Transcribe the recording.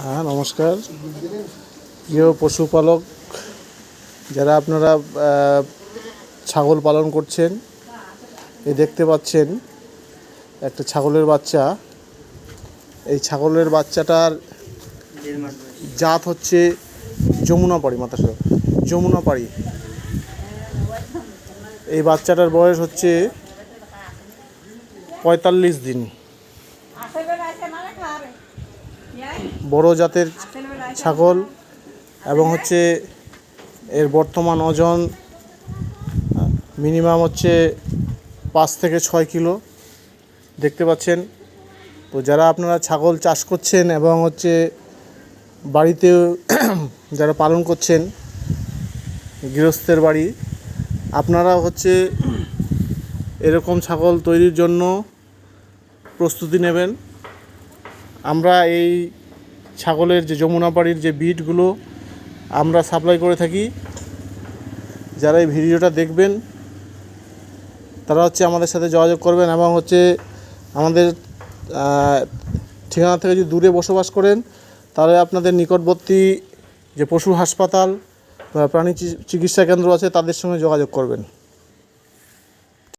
হ্যাঁ, নমস্কার। প্রিয় পশুপালক যারা আপনারা ছাগল পালন করছেন, দেখতে পাচ্ছেন একটা ছাগলের বাচ্চা। এই ছাগলের বাচ্চাটার জাত হচ্ছে যমুনাপাড়ি, যমুনাপাড়ি। এই বাচ্চাটার বয়স হচ্ছে 45 দিন। বড় জাতের ছাগল এবং হচ্ছে এর বর্তমান ওজন মিনিমাম হচ্ছে 5 থেকে 6 কিলো। দেখতে পাচ্ছেন। তো যারা আপনারা ছাগল চাষ করছেন এবং হচ্ছে বাড়িতে যারা পালন করছেন, গৃহস্থের বাড়ি, আপনারা হচ্ছে এরকম ছাগল তৈরির জন্য প্রস্তুতি নেবেন। আমরা এই ছাগলের যে যমুনাপাড়ির যে বিটগুলো আমরা সাপ্লাই করে থাকি। যারা এই ভিডিওটা দেখবেন তারা হচ্ছে আমাদের সাথে যোগাযোগ করবেন এবং হচ্ছে আমাদের ঠিকানা থেকে যদি দূরে বসবাস করেন তাহলে আপনাদের নিকটবর্তী যে পশু হাসপাতাল বা প্রাণী চিকিৎসা কেন্দ্র আছে তাদের সঙ্গে যোগাযোগ করবেন।